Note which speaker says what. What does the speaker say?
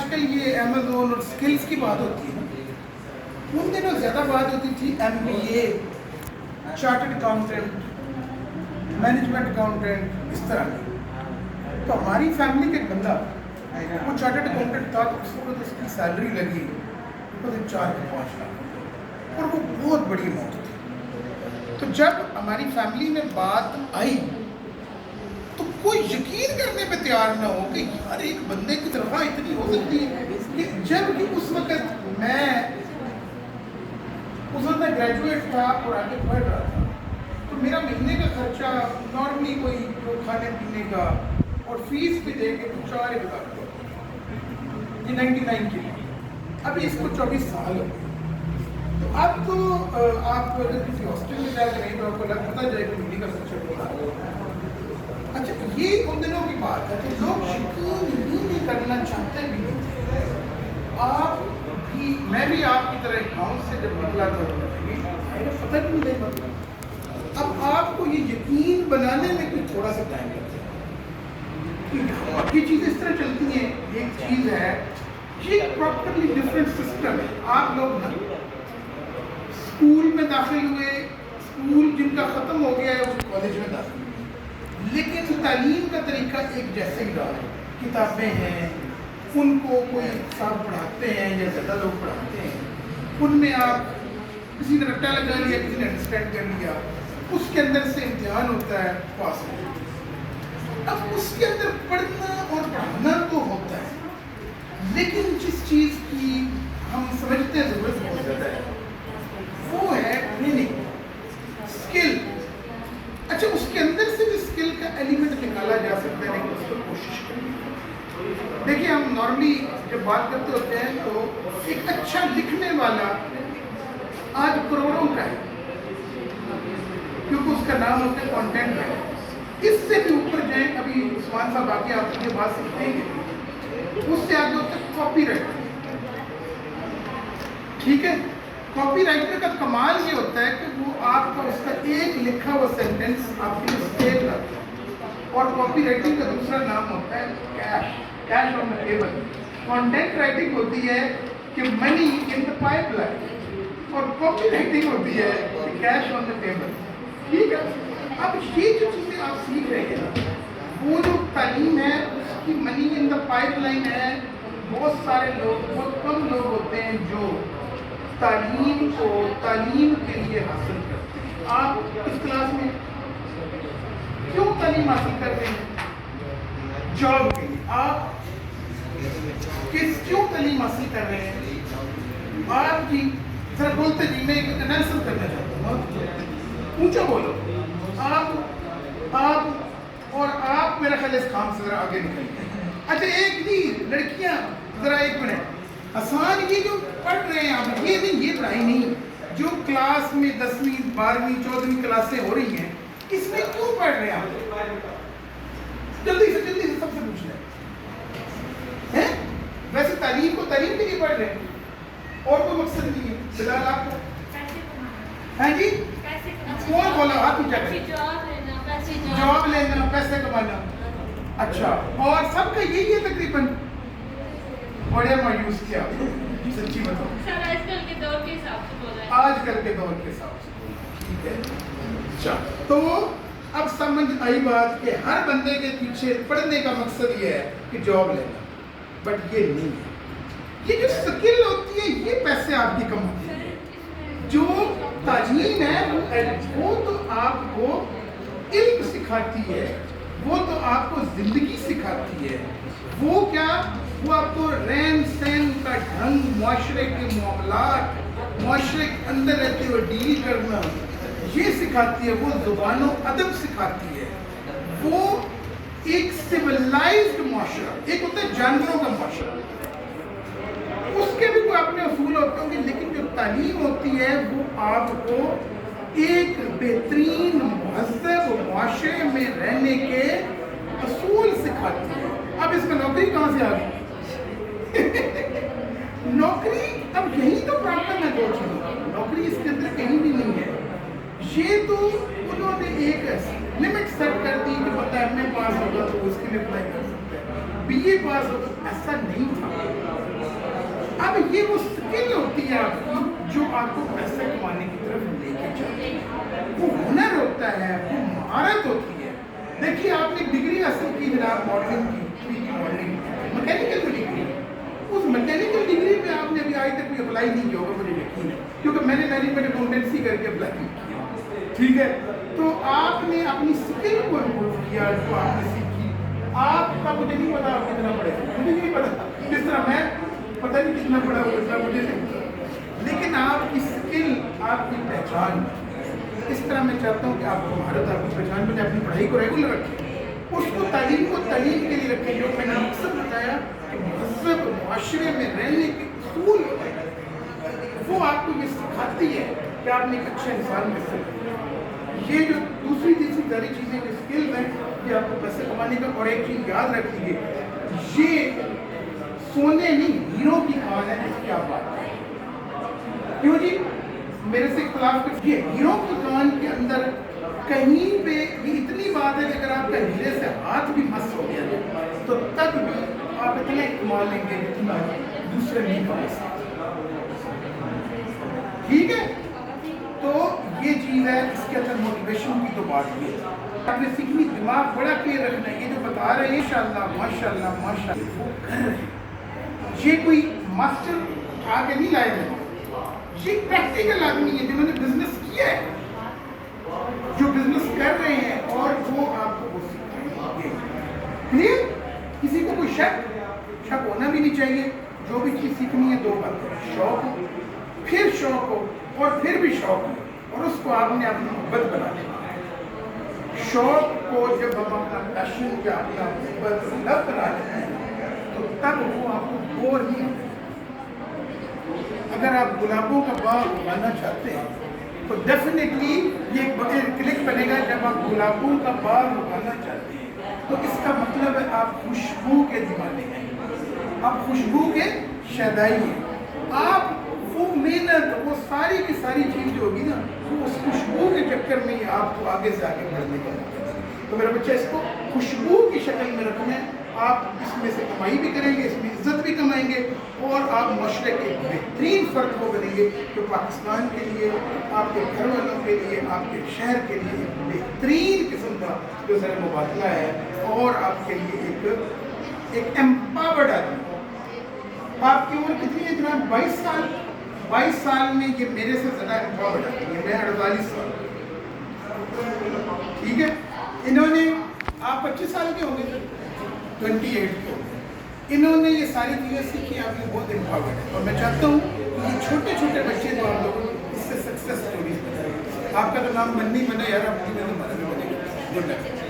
Speaker 1: کل یہ امیزون اور سکلز کی بات ہوتی ہے نا، ان دنوں زیادہ بات ہوتی تھی MBA، chartered accountant, management accountant, اس طرح کی. تو ہماری فیملی کے ایک بندہ وہ چارٹرڈ اکاؤنٹنٹ تھا، تو اس وقت اس کی سیلری لگی 4 سے 5 لاکھ، اور وہ بہت بڑی اماؤنٹ تھی. تو جب ہماری فیملی میں بات آئی تو کوئی یقین کرنے پہ تیار نہ ہو کہ ہر ایک بندے کی تنخواہ اتنی ہو سکتی ہے. کہ جب کہ اس وقت میں گریجویٹ تھا اور آگے پڑھ رہا تھا، تو میرا مہینے کا خرچہ نارملی کوئی جو کھانے پینے کا اور فیس بھی دے کے 4 ہزار یہ 99 کے لیے. ابھی اس کو 24 سال ہو گئے. تو اب تو آپ اگر کسی ہاسٹل میں جا کے رہیں تو آپ کو پتہ جائے کہ مہینے کا خرچہ کتنا. اچھا یہ ان دنوں کی بات ہے کہ لوگ یقین ہی نہیں کرنا چاہتے بھی نہیں تھے. آپ بھی، میں بھی آپ کی طرح گاؤں سے جب نکلا تھا پتہ بھی نہیں لگا. اب آپ کو یہ یقین بنانے میں کوئی تھوڑا سا ٹائم لگتا ہے. باقی چیزیں اس طرح چلتی ہیں. ایک چیز ہے یہ پراپرلی ڈفرینٹ سسٹم ہے. آپ لوگ نا اسکول میں داخل ہوئے، اسکول جن کا ختم ہو گیا ہے وہ کالج میں داخل ہوئے، لیکن تعلیم کا طریقہ ایک جیسے ہی رہا ہے. کتابیں ہیں، ان کو کوئی صاحب پڑھاتے ہیں یا زیادہ لوگ پڑھاتے ہیں، ان میں آپ کسی نے رٹا لگا لیا، کسی نے انڈرسٹینڈ کر لیا، اس کے اندر سے امتحان ہوتا ہے، پاس ہو. اب اس کے اندر پڑھنا اور پڑھانا تو ہوتا ہے، لیکن جس چیز کی ہم سمجھتے ہیں ضرورت بہت زیادہ ہے وہ ہے ٹریننگ، اسکل. اچھا اس کے اندر سے بھی اسکل کا ایلیمنٹ نکالا جا سکتا ہے، لیکن اس پر کوشش کریں. دیکھیے ہم نارملی جب بات کرتے ہوتے ہیں تو ایک اچھا لکھنے والا آج کروڑوں کا ہے، کیونکہ اس کا نام ہوتا ہے کانٹینٹ ہے. اس سے بھی اوپر جائیں، ابھی عثمان صاحب آگے آپ کو یہ بات سکھائیں گے، اس سے آگے ہوتا ہے کاپی رائٹر. ٹھیک ہے، کاپی رائٹر کا کمال یہ ہوتا ہے کہ وہ آپ کا اس کا ایک لکھا ہوا سینٹینس آپ کے لیے سیو کرتا ہے. اور کاپی رائٹنگ کا دوسرا نام ہوتا ہے cash on the table. Content writing ہوتی ہے کہ منی ان دا پائپ لائن، اور کاپی رائٹنگ ہوتی ہے کیش آن دا ٹیبل. ٹھیک ہے. اب یہ جو چیزیں آپ سیکھ رہے ہیں، وہ جو تعلیم ہے اس کی منی ان دا پائپ لائن ہے. بہت سارے لوگ، بہت کم لوگ ہوتے ہیں جو تعلیم کو تعلیم کے لیے حاصل کرتے ہیں. آپ اس کلاس میں کیوں تعلیم حاصل کر رہے ہیں؟ جاب کے لیے. آپ کیوں تعلیم حاصل کر رہے ہیں؟ آپ کی سر بولتے جی میں ایک انالیسس کرنا چاہتا ہوں، اونچا بولو. آپ اور آپ میرا خیال اس کام سے ذرا آگے نکلتے ہیں. اچھا ایک نہیں لڑکیاں ذرا ایک منٹ، آسان یہ جو پڑھ رہے ہیں آپ یہ نہیں، یہ پڑھائی نہیں جو کلاس میں 10ویں 12ویں 14ویں کلاسیں ہو رہی ہیں، اس میں کیوں پڑھ رہے ہیں آپ؟ جلدی سے سب سے پوچھ لیں. ویسے تعلیم کو تعلیم کے لیے پڑھ رہے ہیں اور کوئی مقصد نہیں ہے. بلال آپ کو ہاں جی کون بولا؟ ہاتھ اونچا کریں. جاب لینا، پیسے کمانا. اچھا، اور سب کا یہی ہے تقریباً. بڑے مایوس کیا سچی بتاؤ.
Speaker 2: آج کل کے دور کے حساب سے بول رہے ہیں.
Speaker 1: آج کل کے دور کے حساب سے. ٹھیک ہے. اچھا تو اب سمجھ آئی بات کہ ہر بندے کے پیچھے پڑھنے کا مقصد یہ ہے کہ جاب لینا، بٹ یہ نہیں ہے. یہ جو سکل ہوتی ہے یہ پیسے آپ کی کماتی ہے. جو تعلیم ہے وہ تو آپ کو علم سکھاتی ہے، وہ تو آپ کو زندگی سکھاتی ہے. وہ کیا؟ وہ آپ کو رہن سہن کا ڈھنگ، معاشرے کے معاملات، معاشرے کے اندر رہتے ہوئے ڈیل کرنا یہ سکھاتی ہے. وہ زبان و ادب سکھاتی ہے. وہ ایک سویلائزڈ معاشرہ، ایک ہوتا ہے جانوروں کا معاشرہ، اس کے بھی کوئی اپنے اصول ہوتے ہوں گے، لیکن جو تعلیم ہوتی ہے وہ آپ کو ایک بہترین مہذب معاشرے میں رہنے کے اصول سکھاتی ہے. اب اس میں نوکری کہاں سے آ گئی؟ نوکری اب یہی تو پرابلم ہے. دو چیزوں، نوکری اس کے اندر کہیں بھی نہیں ہے. یہ تو انہوں نے ایک لمٹ سیٹ کر دی کہ پتہ ایم اے پاس ہوگا تو اس کے لیے اپلائی کر سکتے ہیں، بی اے پاس ہوگا. ایسا نہیں تھا. یہ وہ سکل ہوتی ہے آپ کی جو آپ کو پیسے کمانے کی طرف لے کے چلتی ہے، وہ ہنر ہوتا ہے، وہ مہارت ہوتی ہے. دیکھیے آپ نے ڈگری حاصل کی جناب ماڈلنگ کی، 3D ماڈلنگ، مکینیکل کی ڈگری. اس مکینیکل ڈگری پہ آپ نے ابھی آج تک کوئی اپلائی نہیں کیا ہوگا، مجھے یقین ہے، کیونکہ میں نے مینجمنٹ اکاؤنٹنسی کر کے اپلائی کیا. ٹھیک ہے، تو آپ نے اپنی سکل کو امپروو کیا، جو آپ نے سیکھی. آپ کا مجھے نہیں پتا آپ کتنا پڑھے، مجھے نہیں پتا جس طرح میں پتہ نہیں کتنا پڑھا ہوا، اتنا مجھے نہیں پتا، لیکن آپ کی سکل آپ کی پہچان. اس طرح میں چاہتا ہوں کہ آپ کو مہارت، آپ کی پہچان میں اپنی پڑھائی کو ریگولر رکھیں، اس کو تعلیم کے لیے رکھیں. جو میں نے مقصد بتایا کہ مہذب معاشرے میں رہنے کے اصول ہوتے ہیں، وہ آپ کو یہ سکھاتی ہے کہ آپ نے ایک اچھا انسان کیسے بننا. یہ جو دوسری تیسری ساری چیزیں جو اسکلز ہیں، یہ آپ کو پیسے کمانے کا. اور ایک چیز یاد رکھیے، یہ سونے نہیں ہیرو کی کان ہے جس کی آپ بات کریں. کیوں جی میرے سے اختلاف کر، یہ ہیرو کی کان کے اندر کہیں پہ یہ اتنی بات ہے کہ اگر آپ کا ہیرے سے ہاتھ بھی مس ہو گیا تو تب بھی آپ اتنا کما لیں گے جتنا دوسرے نہیں کما سکتے. ٹھیک ہے، تو یہ چیز ہے. اس کے اندر موٹیویشن کی تو بات ہوئی ہے، آپ نے سیکھنی، دماغ بڑا کلیئر رکھنا ہے. یہ جو بتا رہے ہیں انشاءاللہ ماشاءاللہ ماشاءاللہ وہ کر رہے ہیں. یہ کوئی ماسٹر آگے نہیں لائے ہیں، یہ پریکٹیکل آدمی ہے جنہوں نے بزنس کیا ہے، جو بزنس کر رہے ہیں، اور وہ آپ کو وہ سکھائیں گے. کلیئر؟ کسی کو کوئی شک ہونا بھی نہیں چاہیے. جو بھی چیز سیکھنی ہے، دو باتیں، شوق ہو، پھر شوق ہو، اور پھر بھی شوق ہو، اور اس کو آپ نے اپنی محبت بنا لیا. شوق کو جب ہم اپنا پیشن یا اپنا محبت لب بنا لیتے ہیں تو تب وہ آپ کو بور نہیں ہوتے. اگر آپ گلابوں کا باغ اگانا چاہتے ہیں تو ڈیفینیٹلی یہ ایک کلک بنے گا. جب آپ گلابوں کا باغ اگانا چاہتے ہیں تو اس کا مطلب ہے آپ خوشبو کے دیوانے ہیں، آپ خوشبو کے شیدائی ہیں. آپ وہ محنت، وہ ساری کی ساری چیز جو ہوگی نا، وہ اس خوشبو کے چکر میں ہی آپ کو آگے سے آگے بڑھنے کا موقع ہے. تو میرا بچہ اس کو خوشبو کی شکل میں رکھنا ہے. آپ اس میں سے کمائی بھی کریں گے، اس میں عزت بھی کمائیں گے، اور آپ معاشرے کے بہترین فرد کو بنیں گے جو پاکستان کے لیے، آپ کے گھر والوں کے لیے، آپ کے شہر کے لیے ایک بہترین قسم کا جو زر مبادلہ ہے، اور آپ کے لیے ایک امپاورڈ آدمی. آپ کی عمر کتنی ہے جناب؟ 22 سال. 22 سال میں یہ میرے سے زیادہ امپاورڈ آدمی ہے. میں 48 سال. ٹھیک ہے، انہوں نے، آپ 25 سال کے ہوں گے، 28 کے ہوں گے، انہوں نے یہ ساری چیزیں سیکھی. آپ نے بہت امپاورڈ ہے، اور میں چاہتا ہوں کہ یہ چھوٹے چھوٹے بچے جو آپ لوگوں اس سے سکسیس اسٹوریز بتائیں. آپ کا تو نام من نہیں بنا یار، آپ کی بنے گا. Good luck.